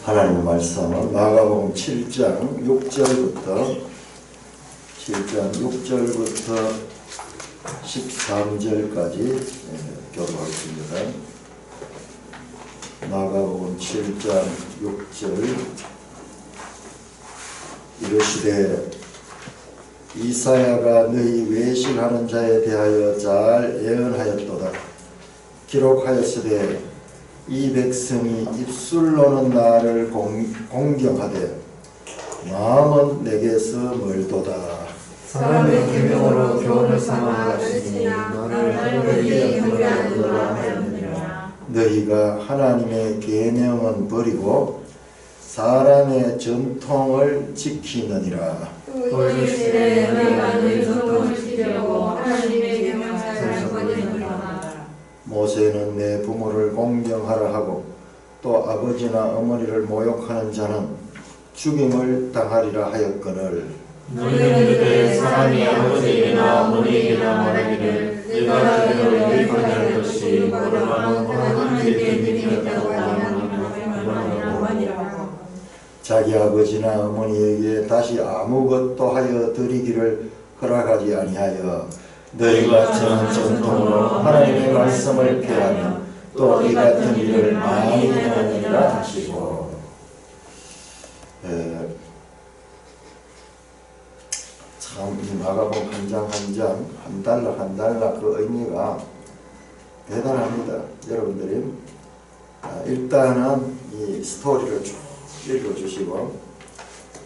하나님의 말씀은 마가복음 7장 6절부터 13절까지 교도하겠습니다. 마가복음 7장 6절 이르시되 이사야가 너희 외식하는 자에 대하여 잘 예언하였도다. 기록하였으되 이 백성이 입술로는 나를 공경하되 마음은 내게서 멀도다. 사람의 계명으로 교훈을 삼아 가르치니 너를 너희의 무리하노라 하였느니라. 너희가 하나님의 계명은 버리고 사람의 전통을 지키느니라. 또 이르시되 너희가 너희 전통을 지키려고 하나님의 계명을 버리느니라. 모세는 내 부모를 공경하라 하고 또 아버지나 어머니를 모욕하는 자는 죽임을 당하리라 하였거늘 너희는 이르되 사람이 아버지에게나 어머니에게나 말하기를 내가 그대로 유익하게 할 것이 뭐라는 하나님의 계명이었다고 하느니라. 자기 아버지나 어머니에게 다시 아무것도 하여 드리기를 허락하지 아니하여 너희가 정한 전통으로 하나님의 말씀을 폐하며 또 이 같은 일을 많이 행하느니라 하시고. 참 이 마가복음 한 장 한 장 한 달락 그 의미가 대단합니다. 여러분들이 일단은 이 스토리를 쭉 읽어주시고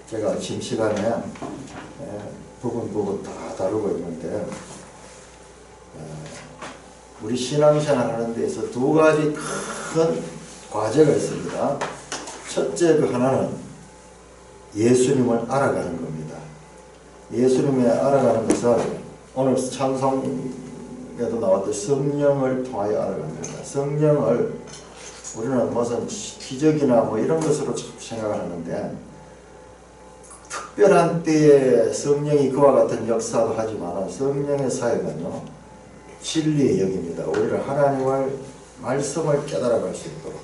제가 지금 시간에 부분 다 다루고 있는데 우리 신앙생활 하는 데서 두 가지 큰 과제가 있습니다. 첫째 그 하나는 예수님을 알아가는 겁니다. 예수님을 알아가는 것은 오늘 찬송에도 나왔듯이 성령을 통하여 알아갑니다. 성령을 우리는 무슨 기적이나 뭐 이런 것으로 생각을 하는데 특별한 때에 성령이 그와 같은 역사도 하지만 성령의 사역은요 진리의 영입니다. 오히려 하나님의 말씀을 깨달아갈 수 있도록.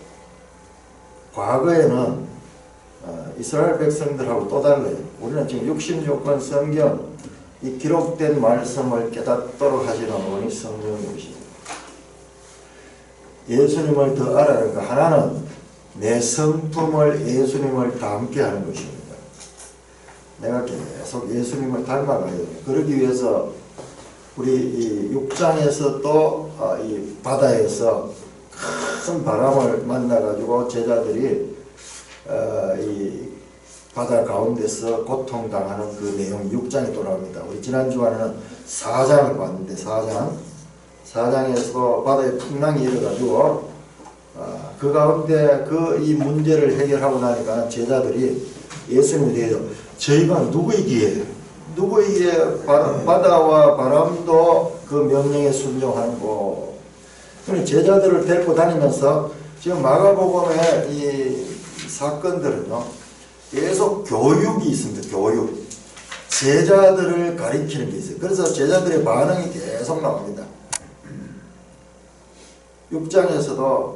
과거에는 이스라엘 백성들하고 또 달라요. 우리는 지금 66권 성경 이 기록된 말씀을 깨닫도록 하시는 분이 성령님이십니다. 예수님을 더 알아가니까 하나는 내 성품을 예수님을 닮게 하는 것입니다. 내가 계속 예수님을 닮아가야 돼요. 그러기 위해서 우리 이 6장에서 또 이 바다에서 큰 바람을 만나가지고 제자들이 이 바다 가운데서 고통당하는 그 내용이 6장에 또 나옵니다. 우리 지난 주간에는 4장을 봤는데 4장에서 바다에 풍랑이 일어가지고 그 가운데 그 이 문제를 해결하고 나니까 제자들이 예수님에 대해서 저희가 누구이기에 바다와 바람도 그 명령에 순종하고. 그러니 제자들을 데리고 다니면서 지금 마가복음의 이 사건들은요 계속 교육이 있습니다. 교육. 제자들을 가리키는 게 있어요. 그래서 제자들의 반응이 계속 나옵니다. 6장에서도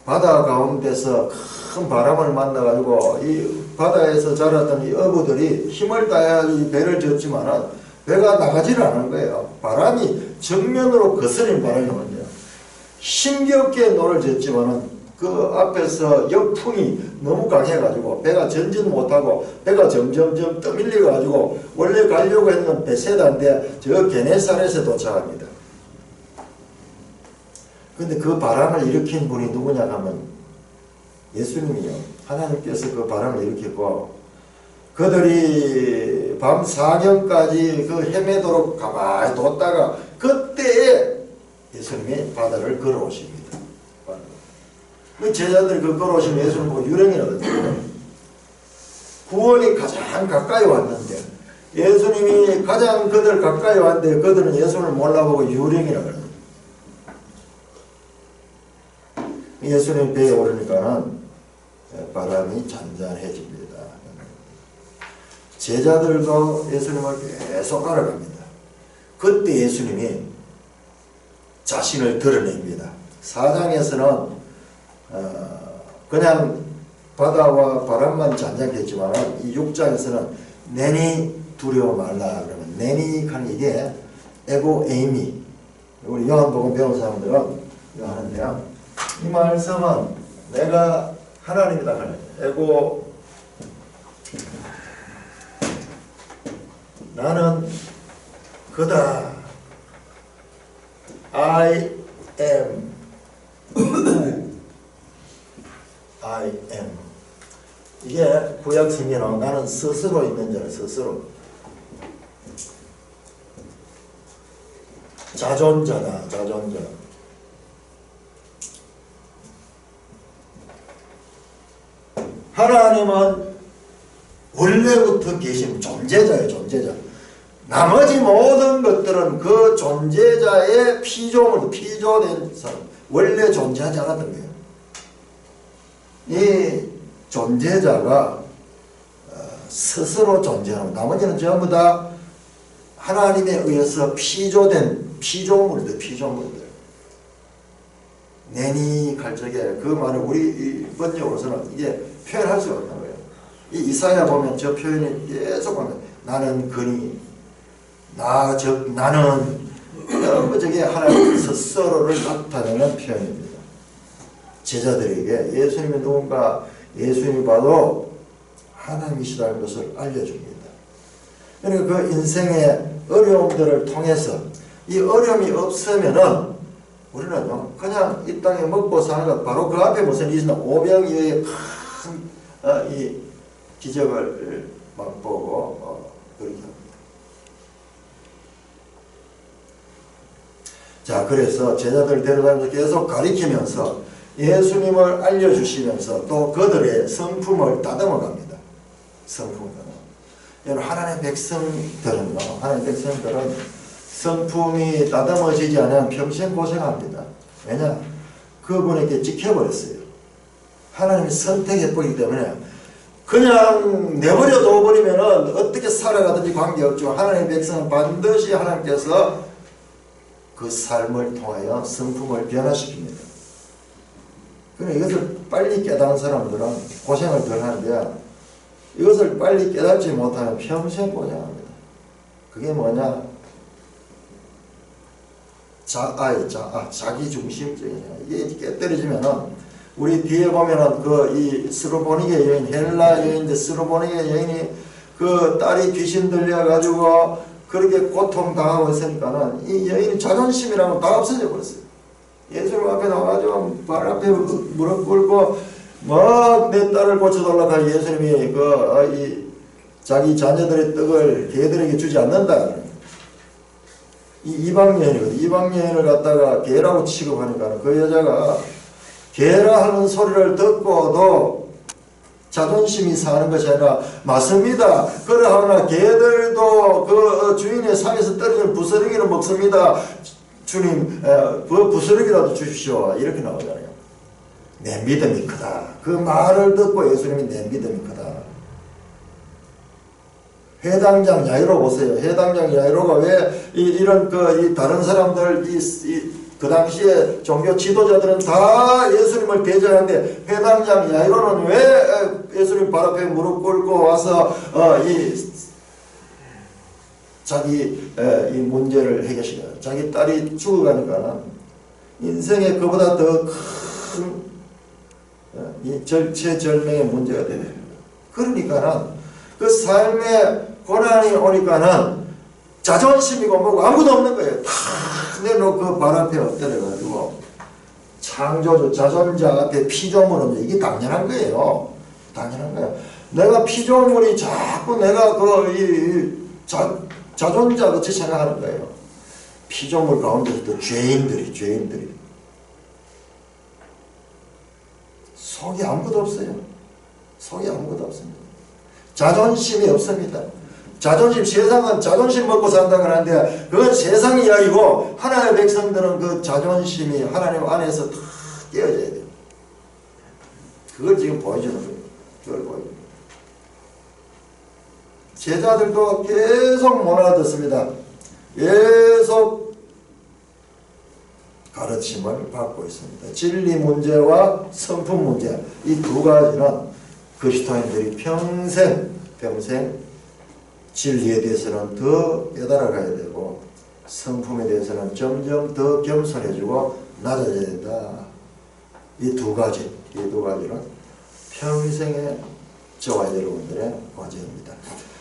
바다 가운데서 큰 바람을 만나가지고 이 바다에서 자랐던 이 어부들이 힘을 다해 이 배를 젓지만은 배가 나가지를 않은 거예요. 바람이 정면으로 거스린 바람이거든요. 힘겹게 노를 젓지만은 그 앞에서 역풍이 너무 강해가지고 배가 전진 못하고 배가 점점점 떠밀려가지고 원래 가려고 했던 베세다인데 저 게네사렛에 도착합니다. 근데 그 바람을 일으킨 분이 누구냐 하면 예수님이요. 하나님께서 그 바람을 일으켰고 그들이 밤 사경까지 그 헤매도록 가만히 뒀다가 그때에 예수님이 바다를 걸어오십니다. 그 제자들이 그 걸어오신 예수님 보고 유령이라거든요. 구원이 가장 가까이 왔는데 예수님이 가장 그들 가까이 왔는데 그들은 예수님을 몰라보고 유령이라고 그래요. 예수님 배에 오르니까는 바람이 잔잔해집니다. 제자들도 예수님을 계속 알아갑니다. 그때 예수님이 자신을 드러냅니다. 4장에서는 그냥 바다와 바람만 잔잔했지만 이 6장에서는 내니 두려워 말라 그러면 내니 하는 이게 에고 에이미 우리 요한복음 배운 사람들은 이거 하는데요. 이 말씀은 내가 하나님이다 하는 에고 나는 그다 I am I am 이게 구약 성경은 나는 스스로 있는 자를 스스로 자존자다 자존자 하나님은 원래부터 계신 존재자예요 존재자 나머지 모든 것들은 그 존재자의 피조된 사람 원래 존재하지 않았던 거예요. 이 존재자가 스스로 존재하는 나머지는 전부 다 하나님에 의해서 피조된 피조물들 내니 갈적에 그 말을 우리 번역으로서는 이게 표현할 수가 없는 거예요. 이 이사야 보면 저 표현이 계속 보면 나는 그니 나는 저게 하나님 스스로를 나타내는 표현입니다. 제자들에게 예수님이 누군가 예수님이 봐도 하나님이시라는 것을 알려줍니다. 그러니까 그 인생의 어려움들을 통해서 이 어려움이 없으면은 우리는요 그냥 이 땅에 먹고 사는 것 바로 그 앞에 무슨 일이 있나 오병이어의 큰 이 기적을 맛보고 그렇게 합니다. 자 그래서 제자들 데려다니면서 계속 가리키면서 예수님을 알려주시면서 또 그들의 성품을 다듬어 갑니다. 성품을 다듬어. 하나님의 백성들은요 하나님의 백성들은 성품이 다듬어지지 않으면 평생 고생합니다. 왜냐? 그분에게 찍혀버렸어요. 하나님이 선택해버리기 때문에 그냥 내버려 둬버리면 어떻게 살아가든지 관계없지만 하나님의 백성은 반드시 하나님께서 그 삶을 통하여 성품을 변화시킵니다. 그러나 이것을 빨리 깨달은 사람들은 고생을 덜 하는데 이것을 빨리 깨닫지 못하면 평생 고생합니다. 그게 뭐냐? 자기 중심적이냐. 이게 깨뜨려지면은 우리 뒤에 보면은 그 이 스로보니게 여인 헬라 여인인데 스로보니게 여인이 그 딸이 귀신 들려가지고 그렇게 고통당하고 있으니까는 이 여인이 자존심이라는 건 다 없어져 버렸어요. 예수님 앞에 나와가지고 발 앞에 무릎 꿇고 막 내 딸을 고쳐달라고 예수님이 이 자기 자녀들의 떡을 개들에게 주지 않는다. 이 이방 여인이거든. 이방 여인을 갖다가 개라고 취급하니까 그 여자가 개라 하는 소리를 듣고도 자존심이 상하는 것이 아니라 맞습니다. 그러하나 개들도 그 주인의 상에서 떨어지는 부스러기는 먹습니다. 주님 그 부스러기라도 주십시오. 이렇게 나오잖아요. 내 믿음이 크다. 그 말을 듣고 예수님이 내 믿음이 크다. 회당장 야이로 보세요. 회당장 야이로가 왜 이런 이 다른 사람들 그 당시에 종교 지도자들은 다 예수님을 대적하는데 회당장 야이로는 왜 예수님 발 앞에 무릎 꿇고 와서 자기 이 문제를 해결시켜요. 자기 딸이 죽어가니까 인생에 그보다 더 큰 이 절체절명의 문제가 되는 거예요. 그러니까는 그 삶의 고난이 오니까는 자존심이고 뭐고 아무도 없는 거예요. 다 내놓고 그 발 앞에 엎드려가지고 창조주 자존자 앞에 피조물은 이게 당연한 거예요. 당연한 거예요. 내가 피조물이 자꾸 내가 자존자 같이 생각하는 거예요. 피조물 가운데서도 죄인들이 속이 아무것도 없어요. 속이 아무것도 없습니다. 자존심이 없습니다. 세상은 자존심 먹고 산다고 하는데 그건 세상 이야기고 하나님의 백성들은 그 자존심이 하나님 안에서 다 깨어져야 돼요. 그걸 지금 보여주는 거예요. 그걸 보여주는 거예요. 제자들도 계속 못 알아듣습니다. 계속 가르침을 받고 있습니다. 진리 문제와 성품 문제 이 두 가지는 그리스도인들이 평생 진리에 대해서는 더 깨달아가야 되고 성품에 대해서는 점점 더 겸손해지고 낮아져야 된다. 이 두 가지는 평생의 저와 여러분들의 과제입니다.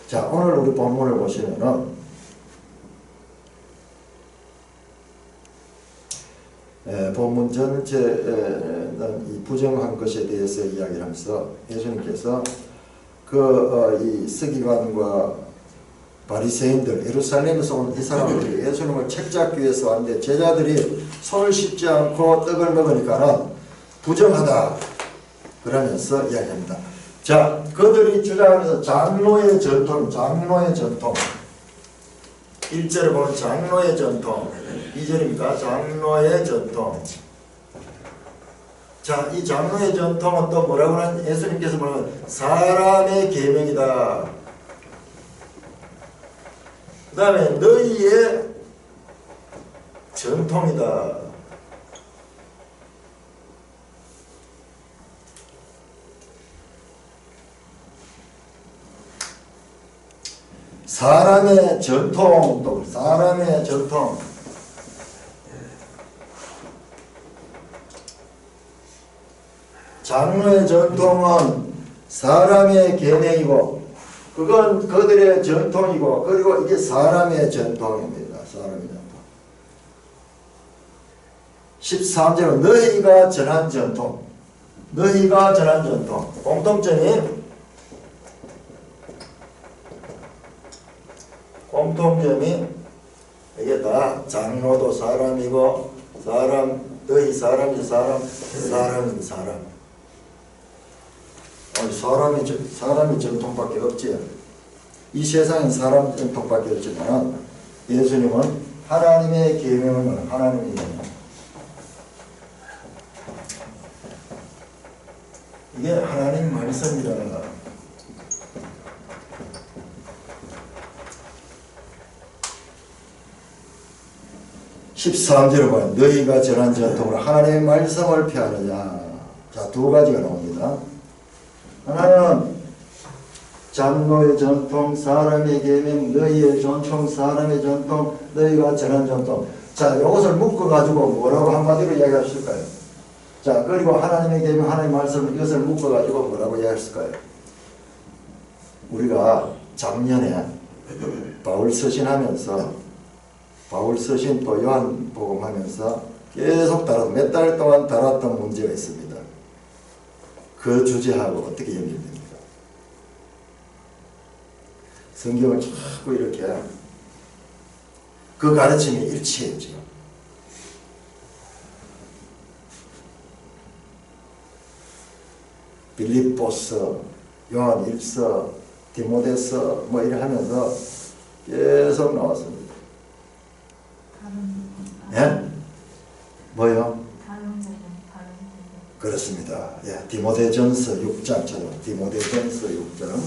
자, 오늘 우리 본문을 보시면은 본문 전체는 이 부정한 것에 대해서 이야기를 하면서 예수님께서 이 서기관과 바리새인들, 예루살렘에서 온 이 사람들이 예수님을 책잡기 위해서 왔는데 제자들이 손을 씻지 않고 떡을 먹으니까는 부정하다 그러면서 이야기합니다. 자, 그들이 주장하면서 장로의 전통 1절에 보면 장로의 전통, 2절입니까? 장로의 전통. 자, 이 장로의 전통은 또 뭐라고 하는, 예수님께서 뭐라고 하는, 사람의 계명이다. 그 다음에 너희의 전통이다. 사람의 전통, 또 사람의 전통. 장로의 전통은 사람의 계명이고 그건 그들의 전통이고 그리고 이게 사람의 전통입니다. 사람의 전통. 13절은 너희가 전한 전통. 너희가 전한 전통. 공통점이 이게 다 장로도 사람이고 너희 사람이 사람. 사람이 전통밖에 없지. 이 세상엔 사람 전통밖에 없지만 예수님은 하나님의 계명을 하나님의 계명. 이게 하나님 말씀이라. 13절을 보면 너희가 전한 전통으로 하나님의 말씀을 폐하느냐. 자, 두 가지가 나옵니다. 하나는 장로의 전통, 사람의 계명, 너희의 전통, 사람의 전통, 너희가 전한 전통. 자, 이것을 묶어가지고 뭐라고 한마디로 이야기하실까요? 자, 그리고 하나님의 계명, 하나님의 말씀, 이것을 묶어가지고 뭐라고 이야기했을까요? 우리가 작년에 바울 서신 또 요한복음 하면서 계속 몇 달 동안 다뤘던 문제가 있습니다. 그 주제하고 어떻게 연결됩니까? 성경을 자꾸 이렇게 그 가르침이 일치했죠. 빌립보서, 요한 1서, 디모데서 뭐 이래 하면서 계속 나왔습니다. 예? 뭐요? 그렇습니다. 예, 디모데전서 6장처럼 디모데전서 6장.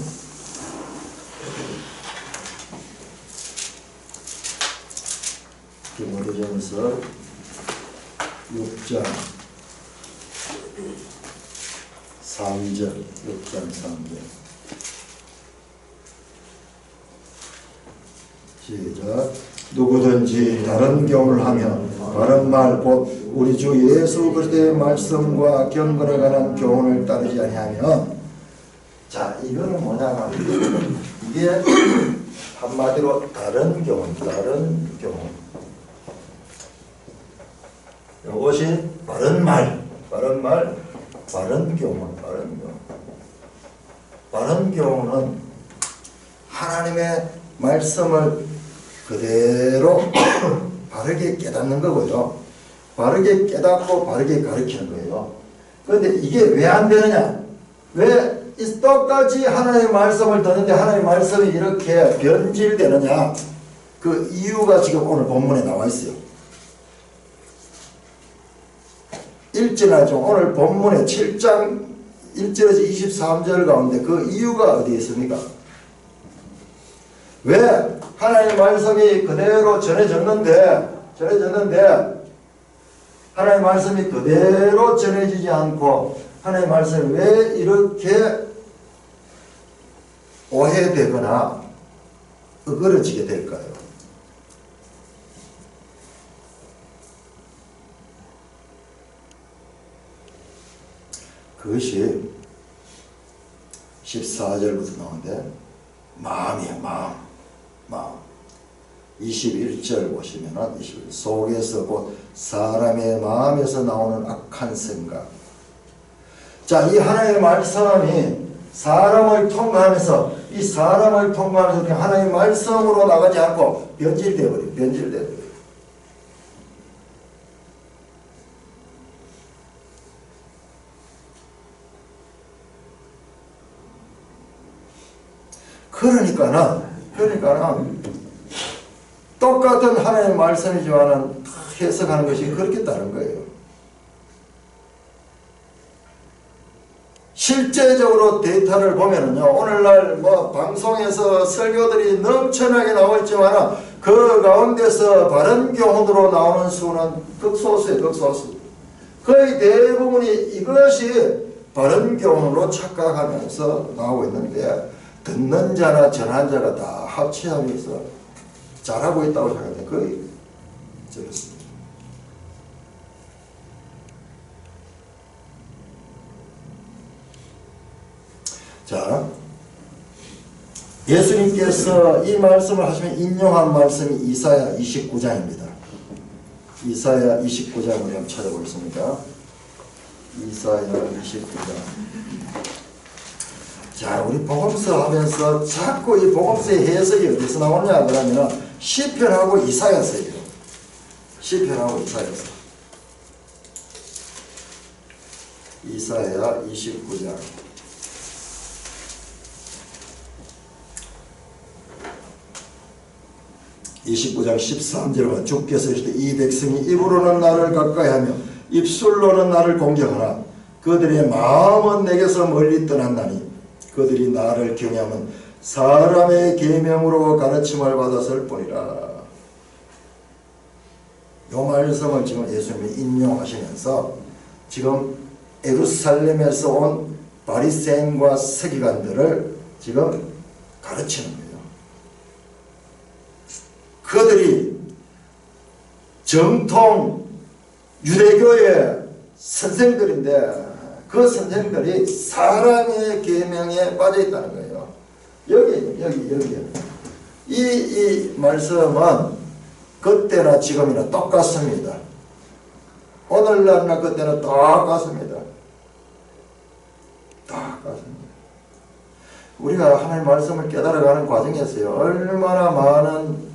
디모데전서 6장 3절. 6장 3절. 시작. 누구든지 다른 교훈을 하며 바른 말 곧 우리 주 예수 그리스도의 말씀과 경건에 관한 교훈을 따르지 아니하면, 자, 이거는 뭐냐? 이게 한마디로 다른 교훈. 이것이 바른 교훈. 바른 교훈은 하나님의 말씀을 그대로 바르게 깨닫는 거고요. 바르게 깨닫고 바르게 가르치는 거예요. 그런데 이게 왜 안 되느냐? 왜 똑같이 하나님의 말씀을 듣는데 하나님의 말씀이 이렇게 변질되느냐? 그 이유가 지금 오늘 본문에 나와 있어요. 1절하죠. 오늘 본문에 7장 1절에서 23절 가운데 그 이유가 어디에 있습니까? 왜 하나님의 말씀이 그대로 전해졌는데 하나님의 말씀이 그대로 전해지지 않고 하나님의 말씀이 왜 이렇게 오해되거나 어그러지게 될까요? 그것이 14절부터 나오는데 마음이에요. 마음. 21절 보시면은 21절 속에서 곧 사람의 마음에서 나오는 악한 생각. 자, 이 하나님의 말씀이 사람을 통과하면서 이 사람을 통과하면서 그냥 하나님의 말씀으로 나가지 않고 변질되어 버려요. 그러니까는 똑같은 하나님의 말씀이지만은 해석하는 것이 그렇게 다른 거예요. 실제적으로 데이터를 보면은요, 오늘날 방송에서 설교들이 넘쳐나게 나와 있지만 그 가운데서 바른 교훈으로 나오는 수는 극소수예요, 극소수. 거의 대부분이 이것이 바른 교훈으로 착각하면서 나오고 있는데, 듣는 자나 전한 자가 다 합치하면서 잘하고 있다고 생각합니다. 거의 저렇습니다. 자, 예수님께서 이 말씀을 하시면 인용한 말씀이 이사야 29장입니다. 이사야 29장을 한번 찾아보겠습니다. 이사야 29장. 자, 우리 복음서 하면서 자꾸 이 복음서의 해석이 어디서 나오냐 그러면 시편하고 이사야서예요. 시편하고 이사야서. 이사야 29장. (29장 13절은) 주께서 이르시되 이 백성이 입으로는 나를 가까이하며 입술로는 나를 공경하나 그들의 마음은 내게서 멀리 떠났나니 그들이 나를 경외하면 사람의 계명으로 가르침을 받았을 뿐이라. 이 말씀을 지금 예수님이 인용하시면서 지금 예루살렘에서 온 바리새인과 서기관들을 지금 가르치는 거예요. 그들이 정통 유대교의 선생들인데 그 선생들이 사람의 계명에 빠져 있다는 거예요. 여기. 이 말씀은 그때나 지금이나 똑같습니다. 오늘날나 그때나 똑같습니다. 우리가 하나님의 말씀을 깨달아가는 과정에서요, 얼마나 많은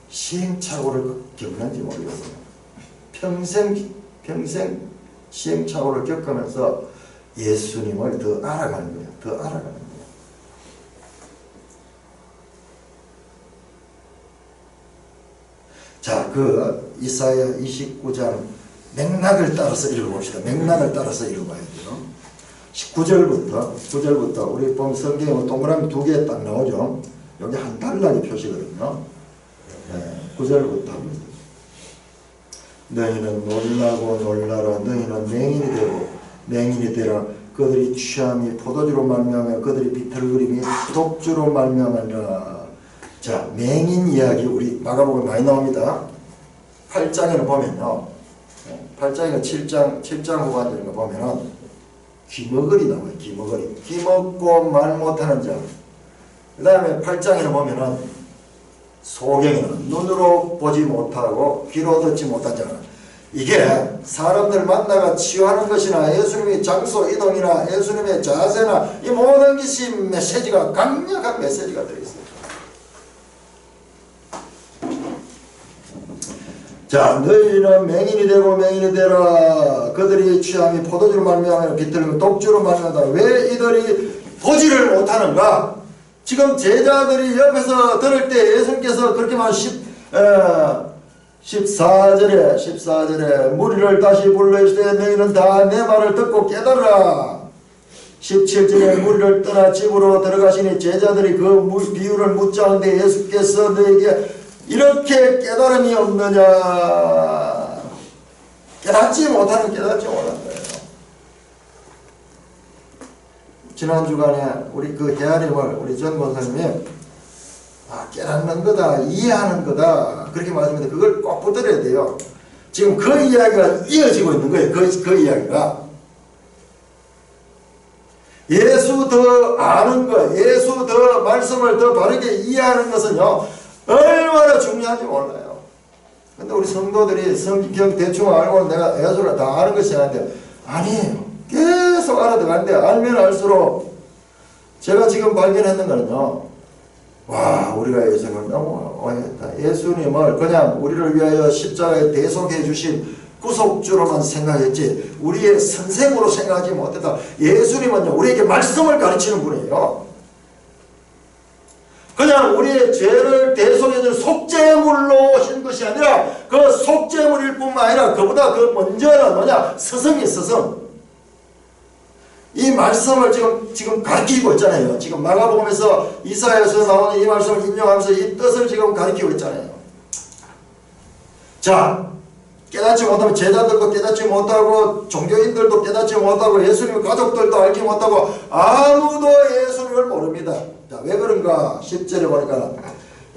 시행착오를 겪는지 모르겠어요. 평생 시행착오를 겪으면서 예수님을 더 알아가는 거예요. 더 알아가는 거예요. 자, 그 이사야 29장 맥락을 따라서 읽어봅시다. 맥락을 따라서 읽어봐야 돼요. 9절부터 우리 보면 성경에 동그라미 2개 딱 나오죠. 여기 한 단락의 표시거든요. 9절부터 너희는 놀라고 놀라라. 너희는 맹인이 되고 맹인이 되라. 그들이 취함이 포도주로 말미암아 그들이 비틀거림이 독주로 말미암으리라. 자, 맹인 이야기 우리 마가복음에 많이 나옵니다. 8장에는 보면요, 8장이나 7장 후반전에 보면은 귀머거리 나와요. 귀머거리. 귀먹고 말 못하는 자. 그 다음에 8장에는 보면은 소경이는 눈으로 보지 못하고 귀로 듣지 못한 자는, 이게 사람들 만나가 치유하는 것이나 예수님의 장소 이동이나 예수님의 자세나 이 모든 것이 메시지가, 강력한 메시지가 들어있어요. 자, 너희는 맹인이 되고 맹인이 되라. 그들이 취함이 포도주로 말미암아 비틀면 독주로 말미암아. 왜 이들이 보지를 못하는가? 지금 제자들이 옆에서 들을 때 예수님께서 그렇게 말 14절에 무리를 다시 불러 이르시되 너희는 다 내 말을 듣고 깨달으라. 17절에 무리를 떠나 집으로 들어가시니 제자들이 그 비유를 묻자는데 예수께서 너에게 이렇게 깨달음이 없느냐. 깨닫지 못하는 거예요. 지난 주간에 우리 그 헤아림을 우리 전 권사님이 깨닫는 거다, 이해하는 거다 그렇게 말씀했는데 그걸 꼭 붙들어야 돼요. 지금 그 이야기가 이어지고 있는 거예요. 그 이야기가 예수 더 아는 것, 예수 더 말씀을 더 바르게 이해하는 것은요 얼마나 중요한지 몰라요. 근데 우리 성도들이 성경 대충 알고 내가 예수를 다 아는 것이 아닌데 아니에요. 계속 알아들어가는데 알면 알수록 제가 지금 발견했는 거는요, 와, 우리가 예수님을 너무 오해했다. 예수님을 그냥 우리를 위하여 십자가에 대속해 주신 구속주로만 생각했지 우리의 선생으로 생각하지 못했다. 예수님은요 우리에게 말씀을 가르치는 분이에요. 그냥 우리의 죄를 대속해 줄 속죄물로 오신 것이 아니라 그 속죄물일 뿐만 아니라 그보다 그 먼저는 뭐냐, 스승이 스승. 이 말씀을 지금 가르치고 있잖아요. 지금 마가복음에서 이사야에서 나오는 이 말씀을 인용하면서 이 뜻을 지금 가르치고 있잖아요. 자, 깨닫지 못하면 제자들도 깨닫지 못하고 종교인들도 깨닫지 못하고 예수님의 가족들도 알지 못하고 아무도 예수님을 모릅니다. 자, 왜 그런가? 10절에 보니까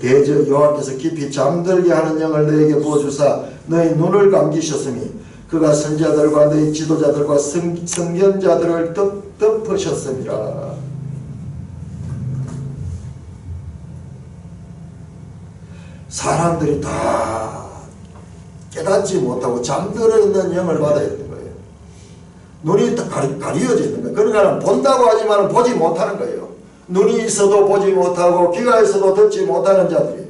대저 여호와께서 깊이 잠들게 하는 영을 너에게 부어주사 너희 눈을 감기셨으니 그가 선지자들과 너희 지도자들과 선견자들을 덮으셨습니다. 사람들이 다 깨닫지 못하고 잠들어 있는 영을 받아야 되는 거예요. 눈이 다 가려져 있는 거예요. 그러니까 본다고 하지만 보지 못하는 거예요. 눈이 있어도 보지 못하고 귀가 있어도 듣지 못하는 자들이.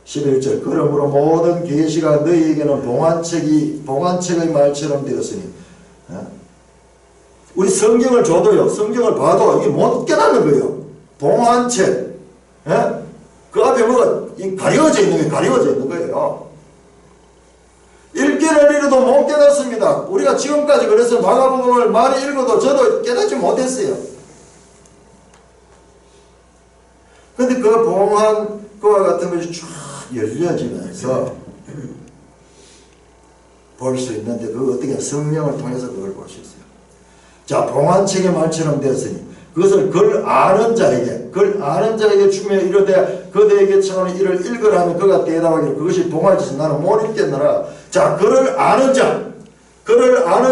(11절) 그러므로 모든 계시가 너희에게는 봉안책의 말처럼 되었으니, 우리 성경을 줘도요, 성경을 봐도 이게 못 깨닫는 거예요. 봉안책, 그 앞에 뭐가 가려져 있는 거예요. 읽기를 읽어도 못 깨닫습니다. 우리가 지금까지 그래서 마가복음을 많이 읽어도 저도 깨닫지 못했어요. 근데 그 봉안 그와 같은 것이 쫙 열려지면서 볼 수 있는데 그 어떻게 성령을 통해서 그걸 볼 수 있어요. 자, 봉안책의 말처럼 되었으니 그것을 글 아는 자에게 주며 이르되 그대에게 청하는 이를 읽으라 하면 그가 대답하기를 그것이 봉안이지 나는 못 읽겠노라. 자, 글을 아는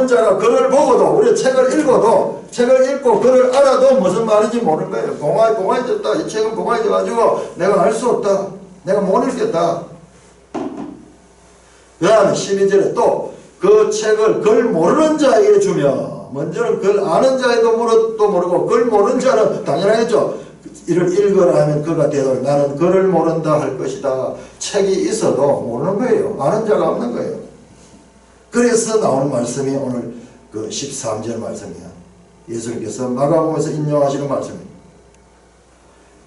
자가 글을 보고도 우리 책을 읽고 글을 알아도 무슨 말인지 모르는 거예요. 봉안해졌다. 이 책은 봉안해져가지고 내가 알 수 없다. 내가 못 읽겠다. 그 다음에 12절에 또 그 책을 글 모르는 자에게 주며, 먼저는 글 아는 자에도 모르고 글 모르는 자는 당연하겠죠. 이를 읽으라 하면 그가 대답을 나는 글을 모른다 할 것이다. 책이 있어도 모르는 거예요. 아는 자가 없는 거예요. 그래서 나오는 말씀이 오늘 그 13절 말씀이야. 예수님께서 마가복음에서 인용하시는 말씀입니다.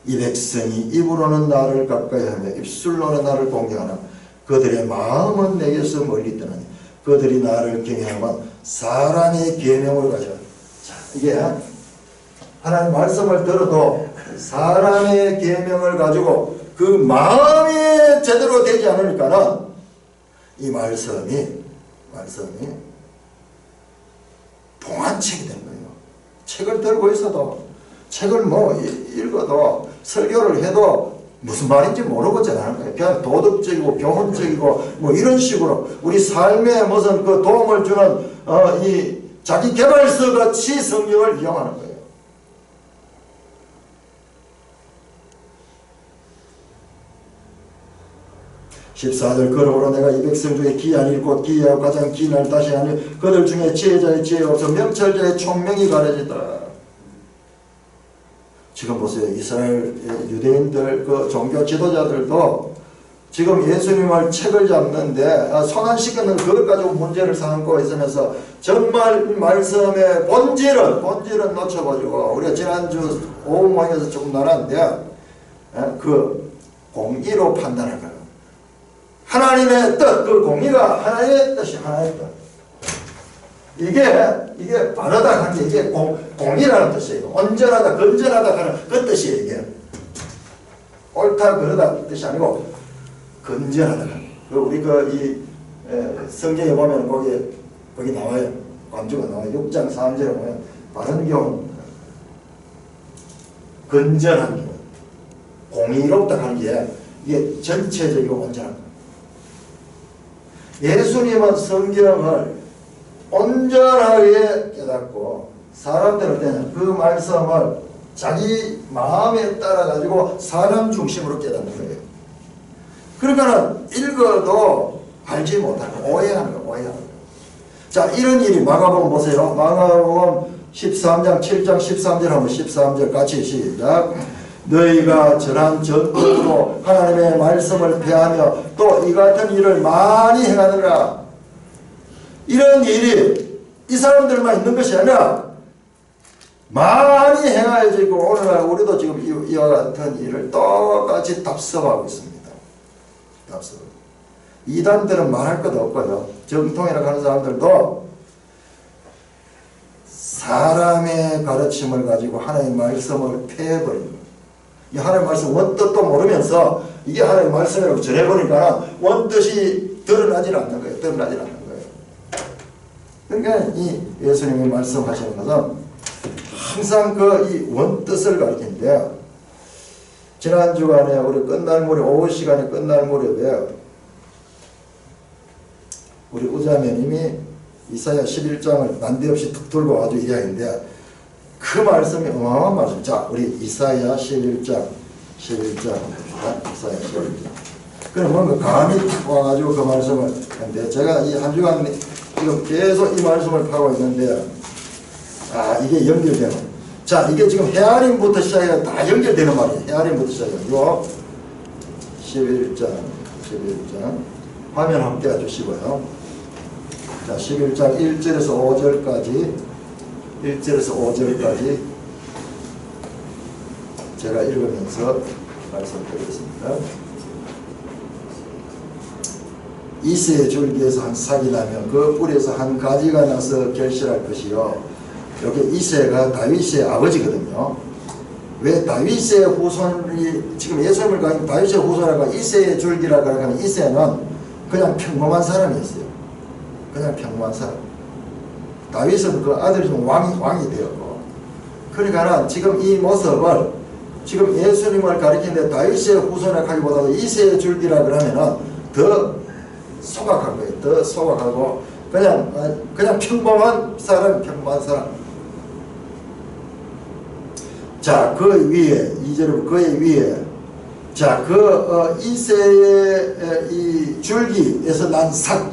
이 백성이 입으로는 나를 가까이하며 입술로는 나를 공경하나 그들의 마음은 내게서 멀리 떠나니 그들이 나를 경외하면 사람의 계명을 가져. 자, 이게 하나님 말씀을 들어도 사람의 계명을 가지고 그 마음이 제대로 되지 않으니까는 이 말씀이 봉안책이 된 거예요. 책을 들고 있어도 책을 읽어도 설교를 해도 무슨 말인지 모르고 전하는 거예요. 그냥 도덕적이고 교훈적이고 이런 식으로 우리 삶에 무슨 그 도움을 주는 이 자기 개발서 같이 성경을 이용하는 거예요. (14절) 그러므로 내가 이 백성 중에 기한이 곧 기이하고 가장 긴 날 다시 하니 그들 중에 지혜자의 지혜가 없어 명철자의 총명이 가려지더라. 지금 보세요. 이스라엘 유대인들 그 종교 지도자들도 지금 예수님을 책을 잡는데 손안씻기는 그것 가지고 문제를 삼고 있으면서 정말 말씀의 본질은 놓쳐가지고 우리가 지난주 오후 모임에서 조금 나눴는데 그 공의로 판단할 거예요. 하나님의 뜻, 그 공의가 하나님의 뜻이 하나님의 뜻. 이게 바르다 하는 게 이게 공의라는 뜻이에요. 온전하다, 건전하다 하는 그 뜻이에요. 이게 옳다, 그러다 뜻이 아니고 건전하다. 우리 이 성경에 보면 거기 나와요. 관주가 나와요. 6장 3절에 보면 바른 교훈, 건전한 교훈, 공의롭다 하는 게 이게 전체적이고 온전한 거예요. 예수님은 성경을 온전하게 깨닫고 사람들은 어떠냐? 그 말씀을 자기 마음에 따라 가지고 사람 중심으로 깨닫는 거예요. 그러니까는 읽어도 알지 못하고 오해하는 거예요. 오해하는 거예요. 자, 이런 일이 마가복음 보세요. 마가복음 13장 7장 13절 한번 13절 같이 시작. 너희가 저런 전통으로 하나님의 말씀을 폐하며 또 이 같은 일을 많이 행하느라. 이런 일이 이 사람들만 있는 것이 아니라 많이 행하여지고 오늘날 우리도 지금 이와 같은 일을 똑같이 답습하고 있습니다. 답습. 이단들은 말할 것도 없고요. 정통이라고 하는 사람들도 사람의 가르침을 가지고 하나님의 말씀을 폐해버리는 거예요. 이 하나님의 말씀 원뜻도 모르면서 이게 하나님의 말씀이라고 전해보니까 원뜻이 드러나질 않는 거예요. 드러나질 않는 거예요. 그러니까 이 예수님이 말씀하시는 것은 항상 이 원뜻을 가르치는데, 지난 주간에 우리 끝날 무렵, 오후 시간에 끝날 무렵에 우리 우자매님이 이사야 11장을 난데없이 툭 들고 와도 이야기인데, 그 말씀이 어마어마한 말씀. 자, 우리 이사야 11장 봅시다. 이사야 11장. 그럼 뭔가 감이 탁 와가지고 그 말씀을 했는데, 제가 이 한 주간 지금 계속 이 말씀을 파고 있는데, 이게 연결되는. 자, 이게 지금 헤아림부터 시작해서 다 연결되는 말이에요. 헤아림부터 시작해가지고 11장 화면 한번 띄워주시고요. 자, 11장 1절에서 5절까지 제가 읽으면서 말씀드리겠습니다. 이새의 줄기에서 한 싹이 나면 그 뿌리에서 한 가지가 나서 결실할 것이요. 여기 이새가 다윗의 아버지거든요. 왜 다윗의 후손이 지금 예수님을 가진 다윗의 후손이라고 이새의 줄기라고 하면, 이새는 그냥 평범한 사람이었어요. 그냥 평범한 사람. 다윗은 그 아들이 좀 왕이 되었고, 그러니까 지금 이 모습을 지금 예수님을 가리키는데 다윗의 후손이라기보다도 이새의 줄기라 그러면은 더 소각한 거예요. 더 소각하고 그냥 평범한 사람. 자, 그 위에 2절에 그의 위에, 자, 이새의 이 줄기에서 난 삭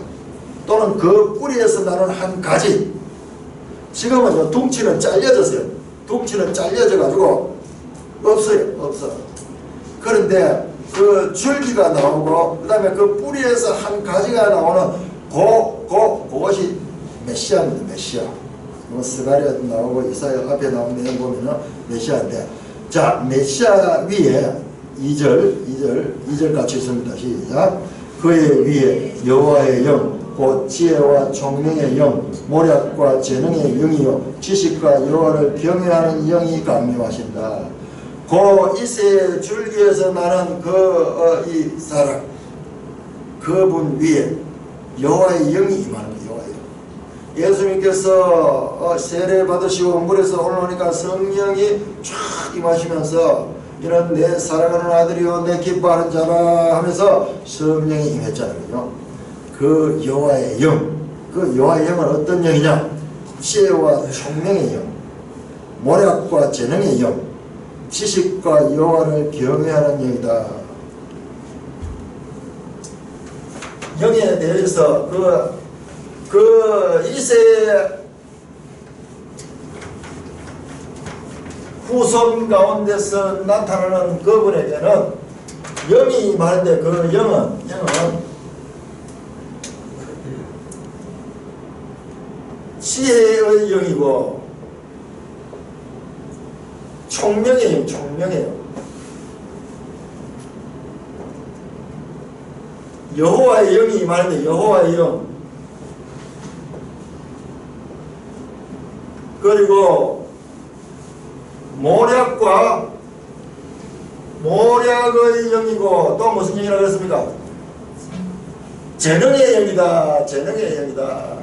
또는 그 뿌리에서 나는 한 가지. 지금은 둥치는 잘려졌어요. 둥치는 잘려져 가지고 없어. 그런데 그 줄기가 나오고 그 다음에 그 뿌리에서 한 가지가 나오는 그것이 메시아입니다. 메시아. 스가랴 나오고 이사야 앞에 나오는 내용 보면은 메시아인데, 자, 메시아 위에 2절 같이 있습니다. 시작. 그의 위에 여호와의 영, 곧 지혜와 총명의 영, 모략과 재능의 영이요 지식과 여호와를 경외하는 영이 강림하신다. 그 이새의 줄기에서 나는 이 사람, 그분 위에 여호와의 영이 임하는 거예요. 여호와의 영. 예수님께서 세례 받으시고 물에서 올라오니까 성령이 쫙 임하시면서 이는 내 사랑하는 아들이요 내 기뻐하는 자라 하면서 성령이 임했잖아요. 그 여호와의 영, 그 여호와의 영은 어떤 영이냐? 지혜와 총명의 영, 모략과 재능의 영, 지식과 여호와를 경외하는 영이다. 영에 대해서 그 이새의 후손 가운데서 나타나는 그분에게는 영이 말인데, 그 영은 지혜의 영이고 총명의 영, 총명의 영. 여호와의 영이 말인데, 여호와의 영. 그리고 모략의 영이고, 또 무슨 영이라고 했습니까? 재능의 영이다. 재능의 영이다.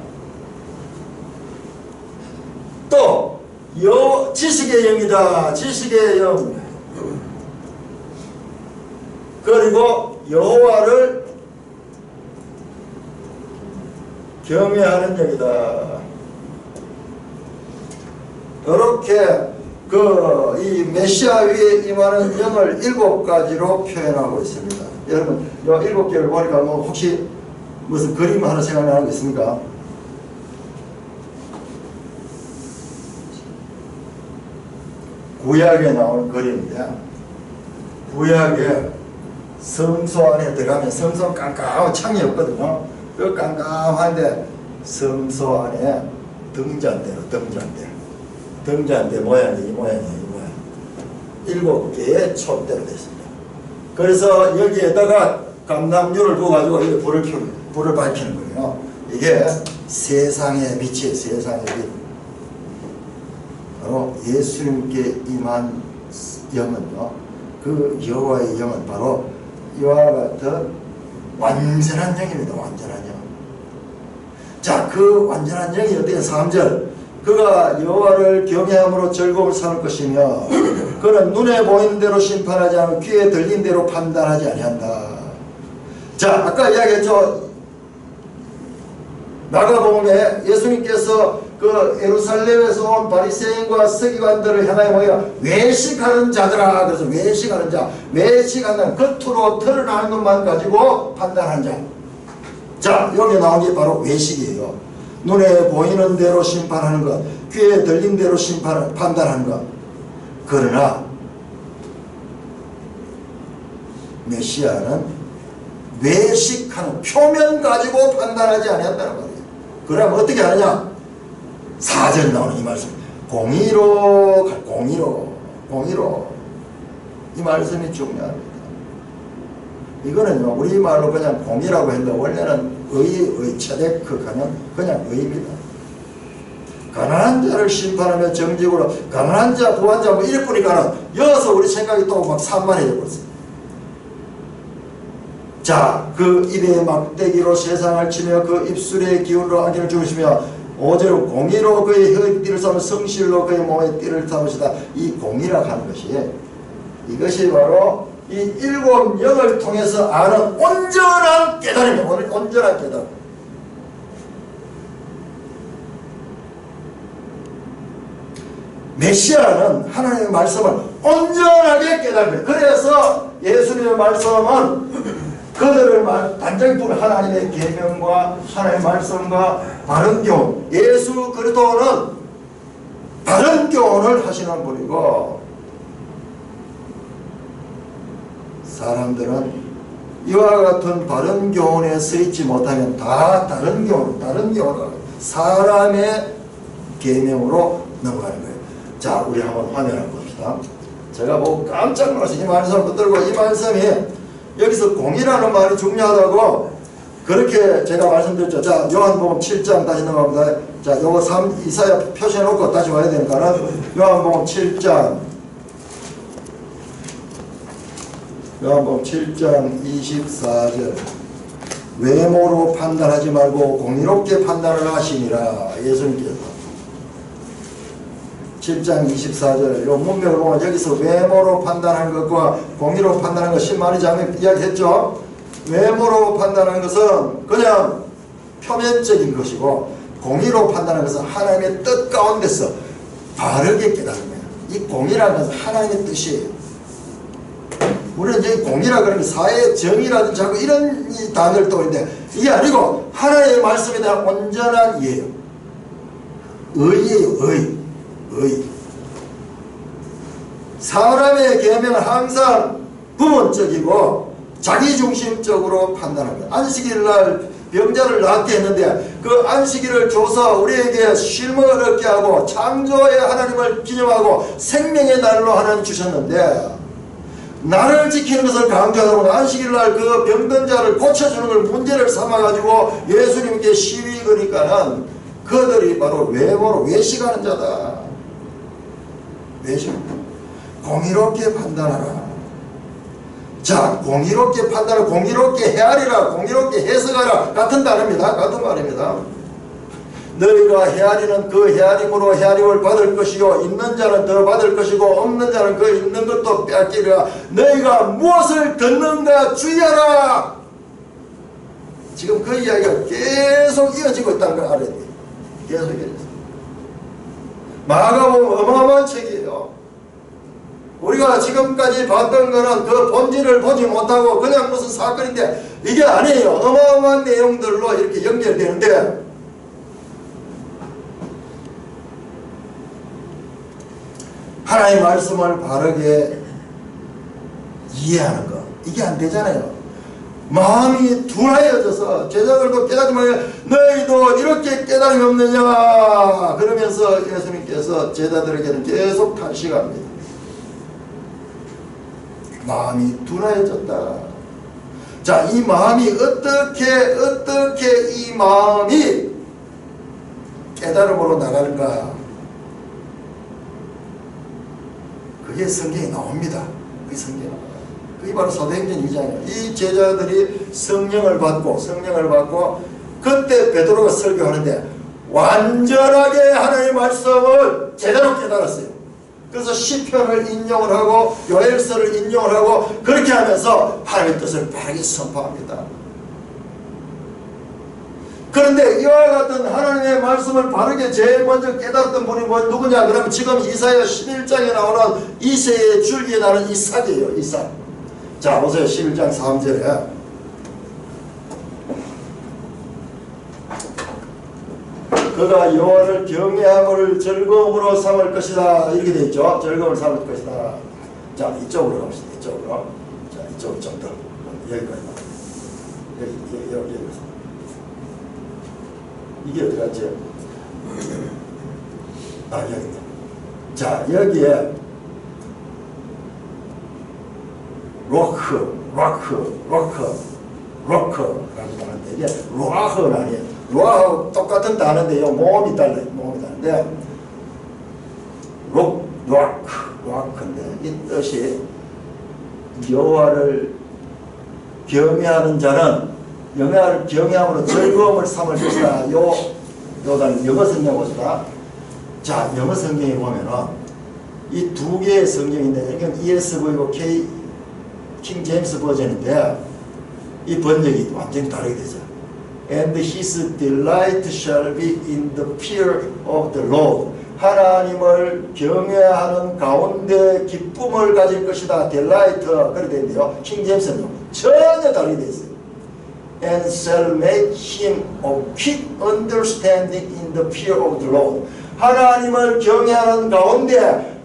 또 지식의 영이다. 지식의 영. 그리고 여호와를 경외하는 영이다. 이렇게 이 메시아 위에 임하는 영을 7가지로 표현하고 있습니다. 여러분, 이 7개를 보니까 혹시 무슨 그림 하나 생각나는 거 있습니까? 구약에 나오는 그림인데, 구약에 성소 안에 들어가면 성소 깜깜한 창이 없거든요. 그 깜깜한데 성소 안에 등잔대 모양이 이 모양 7개의 촛대로 되어 있습니다. 그래서 여기에다가 감람유를 부어가지고 여기 불을 밝히는 거예요. 이게 세상의 빛이에요. 세상의 빛. 바로 예수님께 임한 영은요, 그 여호와의 영은 바로 이와 같은 완전한 영입니다. 완전한 영. 자, 그 완전한 영이 어떻게 3절, 그가 여호와를 경외함으로 즐거움을 삼을 것이며 그는 눈에 보이는 대로 심판하지 않고 귀에 들린 대로 판단하지 아니한다. 자, 아까 이야기했죠. 마가복음에 예수님께서 그 예루살렘에서 온 바리새인과 서기관들을 향하여 뭐야? 외식하는 자들아. 그래서 외식하는 자, 외식하는 겉으로 드러나는 것만 가지고 판단하는 자. 자, 여기 나온 게 바로 외식이에요. 눈에 보이는 대로 심판하는 것, 귀에 들린 대로 판단하는 것. 그러나 메시아는 외식하는, 표면 가지고 판단하지 아니한다는 말이에요. 그러면 어떻게 하느냐? 4절 나오는 이 말씀. 공의로. 이 말씀이 중요합니다. 이거는요, 우리말로 그냥 공의라고 했는데 원래는 체데크 그냥 의입니다. 가난한 자를 심판하며 정직으로, 가난한 자, 부한 자, 이럴 뿐이니까 여기서 우리 생각이 또 막 산만해져 버렸어요. 자, 그 입에 막대기로 세상을 치며 그 입술의 기운으로 악인을 죽으시며 5절 공의로 그의 혀의 띠를 삼으며 성실로 그의 몸의 띠를 삼으시다. 이 공의라고 하는 것이, 이것이 바로 이 7영을 통해서 아는 온전한 깨달음입니다. 온전한 깨달음. 메시아는 하나님의 말씀을 온전하게 깨달습니다. 그래서 예수님의 말씀은 그들을 단정히 보면 하나님의 계명과 하나님의 말씀과 바른 교훈, 예수 그리스도는 바른 교훈을 하시는 분이고, 사람들은 이와 같은 바른 교훈에 서있지 못하면 다 다른 교훈, 사람의 계명으로 넘어가는 거예요. 자, 우리 한번 화면을 봅시다. 제가 보고 깜짝 놀라서 이 말씀을 붙들고, 이 말씀이 여기서 공의라는 말이 중요하다고 그렇게 제가 말씀드렸죠. 자, 요한복음 7장 다시 넘어갑니다. 자, 요거 이사야 표시해놓고 다시 와야 되니까 요한복음 7장 24절. 외모로 판단하지 말고 공의롭게 판단을 하시니라. 예수님께서 7장 24절 요 문맥을 보면 여기서 외모로 판단하는 것과 공의로 판단하는 것 10만리 장면 이야기했죠. 외모로 판단하는 것은 그냥 표면적인 것이고, 공의로 판단하는 것은 하나님의 뜻 가운데서 바르게 깨닫는 거예요. 이 공의라는 것은 하나님의 뜻이에요. 우리는 이제 공의라 그러면 사회 정의라든지 자꾸 이런 단어를 떠오르는데, 이게 아니고 하나님의 말씀에 대한 온전한 이해예요. 의예요. 의. 사람의 계명은 항상 부분적이고 자기중심적으로 판단합니다. 안식일날 병자를 낫게 했는데 그 안식일을 줘서 우리에게 쉼을 얻게 하고 창조의 하나님을 기념하고 생명의 날로 하나님 주셨는데, 나를 지키는 것을 강조하다 보니 안식일날 그 병든 자를 고쳐주는 걸 문제를 삼아가지고 예수님께 시위 거니까는 그들이 바로 외모로 외식하는 자다. 외식. 공의롭게 판단하라. 자, 공의롭게 판단을 공의롭게 헤아리라, 공의롭게 해석하라, 같은 단어입니다. 같은 말입니다. 너희가 헤아리는 그 헤아림으로 헤아림을 받을 것이요, 있는 자는 더 받을 것이고 없는 자는 그 있는 것도 빼앗기리라. 너희가 무엇을 듣는가 주의하라. 지금 그 이야기가 계속 이어지고 있다는 걸 알아야 돼요. 계속 이어졌어요. 마가복음 어마어마한 책이에요. 우리가 지금까지 봤던 거는 그 본질을 보지 못하고 그냥 무슨 사건인데 이게 아니에요. 어마어마한 내용들로 이렇게 연결되는데, 하나님의 말씀을 바르게 이해하는 것, 이게 안 되잖아요. 마음이 둔하여져서 제자들도 깨닫지 말고 너희도 이렇게 깨달음이 없느냐 그러면서 예수님께서 제자들에게는 계속 탄식합니다. 마음이 둔하여졌다. 자, 이 마음이 어떻게 이 마음이 깨달음으로 나갈까? 그게 성경에 나옵니다. 그게 성경에 나와요. 그게 바로 사도행전 2장이에요. 이 제자들이 성령을 받고 그때 베드로가 설교하는데 완전하게 하나님의 말씀을 제대로 깨달았어요. 그래서 시편을 인용을 하고 요엘서를 인용을 하고 그렇게 하면서 하나님의 뜻을 바르게 선포합니다. 그런데 이와 같은 하나님의 말씀을 바르게 제일 먼저 깨달았던 분이 누구냐? 그러면 지금 이사야 11장에 나오는 이새의 줄기에 나는 이삭이에요. 이삭. 자, 보세요. 11장 3절에 그가 여호와를 경외함을 즐거움으로 삼을 것이다. 이렇게 되어 있죠. 즐거움을 삼을 것이다. 자, 이쪽으로 갑시다. 이쪽으로. 자, 이쪽으로 좀 더. 여기까지. 여기. 이게 어디 갔지? 아, 여기네. 자, 여기에 로크라고 하는데 이게 로아흐는 아니에요. 로아하고 똑같은 단어인데요. 모음이 달라요. 모음이 다른데 로아크인데 이 뜻이 여호와를 경외하는 자는 여호와를 경외함으로 즐거움을 삼을 것이다. 요단 영어 성경 보시다. 자, 영어 성경에 보면은 이 두 개의 성경인데 이건 ESV고 킹 제임스 버전인데 이 번역이 완전히 다르게 되죠. And his delight shall be in the fear of the Lord. 하나님을 경외하는 가운데 기쁨을 가질 것이다. delight 그렇게 되는데요. 킹 제임스는 전혀 다르게 되어 있어요. And shall make him of quick understanding in the fear of the Lord. 하나님을 경외하는 가운데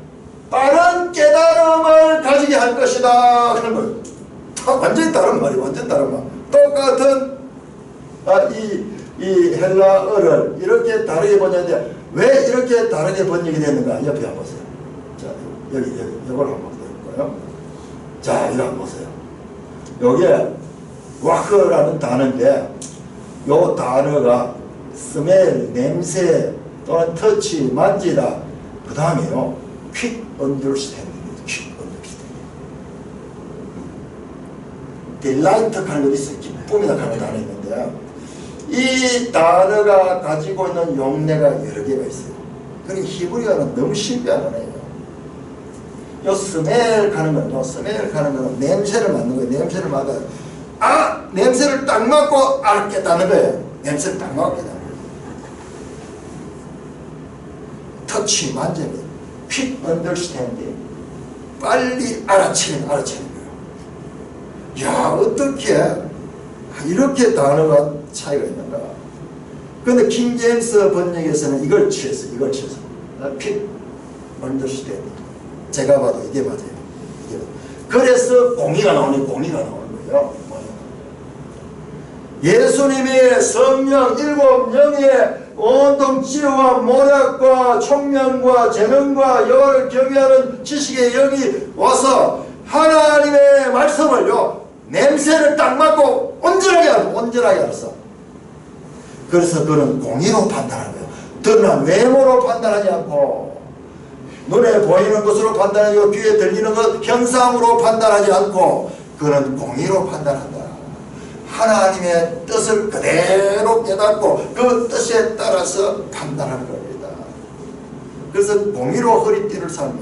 빠른 깨달음을 가지게 할 것이다. 그런 거예요. 완전히 다른 말이에요. 완전 다른 말. 똑같은 이 헬라어를 이렇게 다르게 번역했는데 왜 이렇게 다르게 번역이 됐는가? 옆에 한번 보세요. 자, 여기 이걸 한번 볼까요? 자, 이거 한번 보세요. 여기에 와크라는 단어인데 요 단어가 스멜, 냄새 또는 터치, 만지다. 그 다음에요. quick understanding. quick understanding. delight 하는 것이 있어요. 기쁨이다 하는 단어 있는데 이 단어가 가지고 있는 용례가 여러 개가 있어요. 그러니 히브리어는 너무 신비한 언어예요. 요 스멜 가는 거는 냄새를 맡는 거예요. 냄새를 맡아. 냄새를 딱 맡고 알았겠다는 거예요. 냄새를 딱 맡고 깨닫는 거예요. 터치, 만지는 거예요. quick understanding. 빨리 알아채는 거예요. 야, 어떻게 이렇게 단어가 차이가 있는가? 근데 킹 제임스 번역에서는 이걸 취했어요. quick understanding. 제가 봐도 이게 맞아요. 그래서 공의가 나오는 거예요. 예수님의 성령 일곱 영의 온통 지혜와 모략과 총명과 재능과 여호와를 경외하는 지식의 영이 와서 하나님의 말씀을요 냄새를 딱 맡고 온전하게 알았어. 그래서 그는 공의로 판단하는 거예요. 드러난 외모로 판단하지 않고 눈에 보이는 것으로 판단하고 귀에 들리는 것 현상으로 판단하지 않고 그는 공의로 판단한다. 하나님의 뜻을 그대로 깨닫고 그 뜻에 따라서 판단하는 겁니다. 그래서 공의로 허리띠를 살며,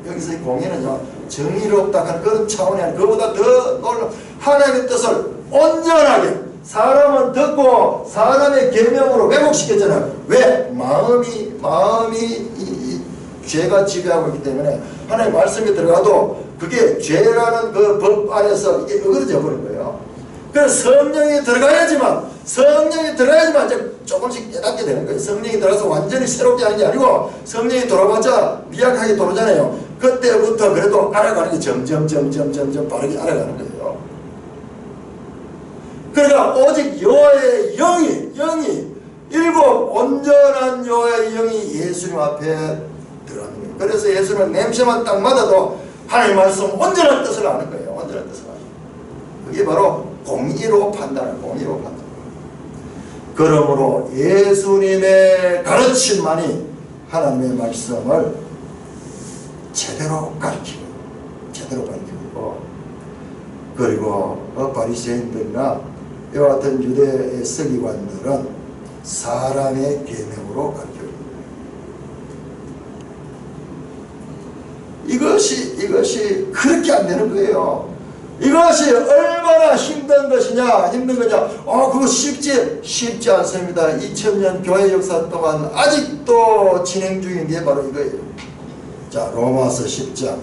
여기서 이 공의는요, 정의롭다 하는 그런 차원이 아니라 그보다 더 놀라운 하나님의 뜻을 온전하게, 사람은 듣고 사람의 계명으로 왜곡시켰잖아요. 왜? 마음이 이 죄가 지배하고 있기 때문에 하나님의 말씀에 들어가도 그게 죄라는 그 법 안에서 이게 어그러져 버린 거예요. 그래서 성령이 들어가야지만 이제 조금씩 깨닫게 되는 거예요. 성령이 들어가서 완전히 새롭게 하는 게 아니고, 성령이 돌아봤자 미약하게 돌아잖아요. 그때부터 그래도 알아가는 게 점점 빠르게 알아가는 거예요. 그러니까 오직 여호와의 영이 일곱 온전한 여호와의 영이 예수님 앞에 들어가는 거예요. 그래서 예수님은 냄새만 딱 맡아도 하나님 말씀 온전한 뜻을 아는 거예요. 온전한 뜻을 아는 거예요. 그게 바로 공의로 판단하는, 공의로 판단. 그러므로 예수님의 가르침만이 하나님의 말씀을 제대로 가르치고, 그리고 바리새인들이나 이와 같은 유대의 서기관들은 사람의 계명으로 가르쳐줍니다. 이것이 그렇게 안 되는 거예요. 이것이 얼마나 힘든 거냐. 그거 쉽지 않습니다. 2000년 교회 역사 동안 아직도 진행 중인 게 바로 이거예요. 자, 로마서 10장.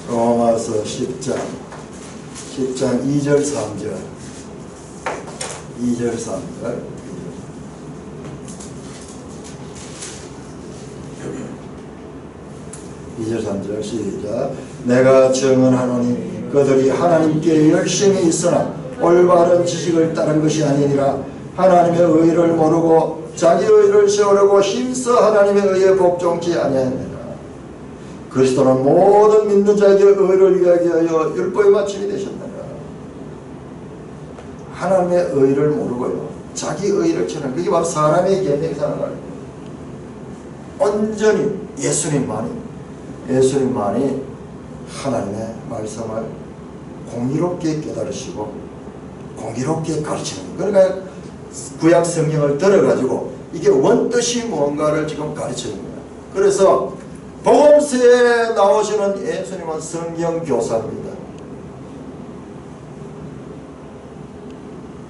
로마서 10장 2절 3절 2절 3절 시작. 내가 증언하노니 그들이 하나님께 열심히 있으나 올바른 지식을 따른 것이 아니니라. 하나님의 의를 모르고 자기 의를 세우려고 힘써 하나님의 의에 복종치 아니하느니라. 그리스도는 모든 믿는 자에게 의를 이야기하여 율법의 마침이 되셨느니라. 하나님의 의를 모르고요, 자기 의를 채는, 그게 바로 사람의 계명에 사는 거예요. 온전히 예수님만이 하나님의 말씀을 공의롭게 깨달으시고 공의롭게 가르치는 거예요. 그러니까 구약 성경을 들어가지고 이게 원뜻이 뭔가를 지금 가르치는 거예요. 그래서 복음서에 나오시는 예수님은 성경 교사입니다.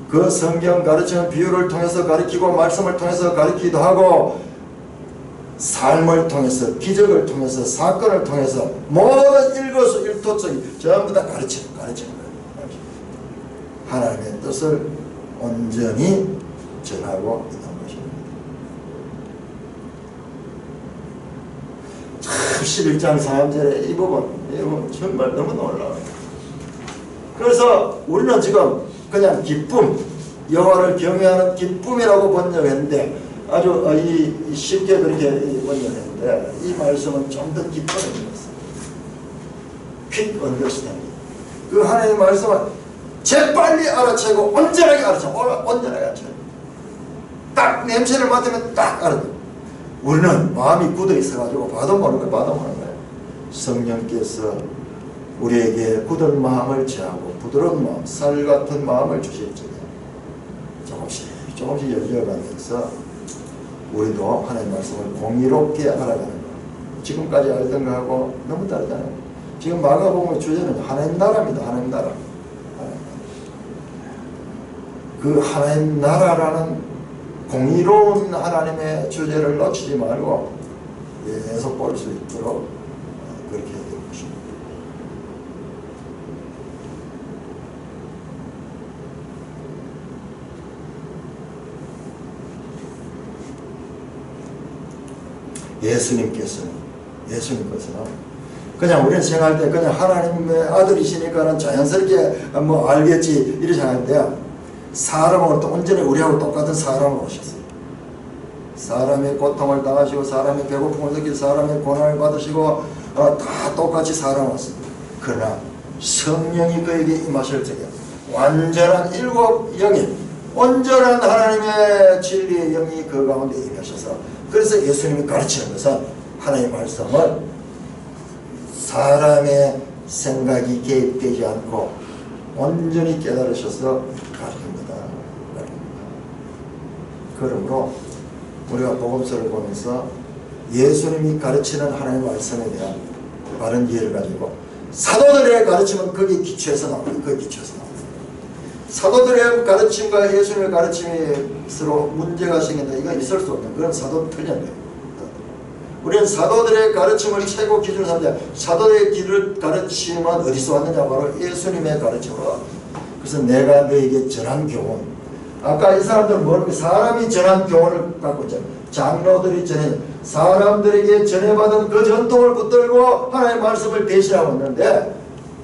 그 성경 가르치는 비유를 통해서 가르치고 말씀을 통해서 가르치기도 하고 삶을 통해서, 기적을 통해서, 사건을 통해서 모든 일거수일투족이 전부 다 가르치는 거예요. 하나님의 뜻을 온전히 전하고 있는 것입니다. 참 11장 3절의 이 부분 정말 너무 놀라워요. 그래서 우리는 지금 그냥 기쁨, 여호와를 경외하는 기쁨이라고 번역했는데 아주 쉽게 그렇게 번역했는데 이 말씀은 좀 더 기쁨을 주었어요. quick understanding. 그 하나님의 말씀은 재빨리 알아채고 온전하게 알아채고 딱 냄새를 맡으면 딱 알아채고. 우리는 마음이 굳어 있어가지고 봐도 모르는 거예요. 성령께서 우리에게 굳은 마음을 취하고 부드러운 마음, 쌀 같은 마음을 주실 적에 조금씩 열려가면서 우리도 하나님의 말씀을 공의롭게 알아가는 것. 지금까지 알던 거하고 너무 다르잖아요. 지금 마가복음의 주제는 하나님 나라입니다. 하나님 나라. 그 하나님 나라라는 공의로운 하나님의 주제를 놓치지 말고 계속 볼 수 있도록 그렇게 해야 되는 것입니다. 예수님께서는 그냥 우리는 생각할 때 그냥 하나님의 아들이시니까는 자연스럽게 뭐 알겠지 이렇게 생각하는데 사람으로 또 온전히 우리하고 똑같은 사람으로 오셨어요. 사람의 고통을 당하시고 사람의 배고픔을 느끼고 사람의 고난을 받으시고 다 똑같이 사람 왔습니다. 그러나 성령이 그에게 임하실 적에 완전한 일곱 영이 온전한 하나님의 진리의 영이 그 가운데 임하셔서, 그래서 예수님이 가르치는 것은 하나님의 말씀을 사람의 생각이 개입되지 않고 온전히 깨달으셔서 가르칩니다. 그러므로 우리가 복음서를 보면서 예수님이 가르치는 하나님의 말씀에 대한 바른 이해를 가지고, 사도들의 가르침은 거기에 기초해서 나옵니다. 거기에 기초해서 나옵니다. 사도들의 가르침과 예수님의 가르침이 서로 문제가 생긴다, 이건 있을 수 없는 그런 사도 틀렸네요. 우리는 사도들의 가르침을 최고 기준으로 삼자. 사도들의 길을 가르침은 어디서 왔느냐? 바로 예수님의 가르침으로. 그래서 내가 너에게 전한 교훈, 아까 이 사람들은 뭐냐면 사람이 전한 교훈을 갖고 있잖아요. 장로들이 전해, 사람들에게 전해받은 그 전통을 붙들고 하나님의 말씀을 대신하고 있는데,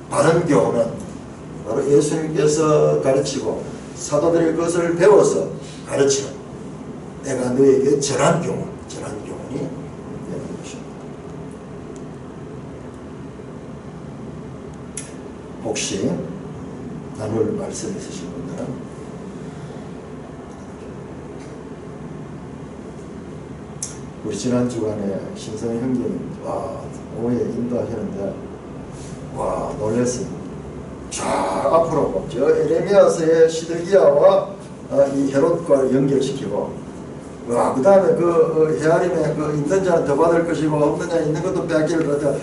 바른 교훈은 바로 예수님께서 가르치고 사도들이 그것을 배워서 가르치는, 내가 너에게 전한 교훈, 전한 교훈이 되는 것입니다. 혹시 나눌 말씀 있으신 분들은 우리 지난 주간에 신성희 형님 오후에 인도하시는데 놀랐습니다. 쫙 앞으로 저 에레미야서의 시드기야와 이 헤롯과 연결시키고, 그 다음에 그 헤아림에 그 있는 자는 더 받을 것이고 없는 자는 있는 것도 빼앗기를 그랬다.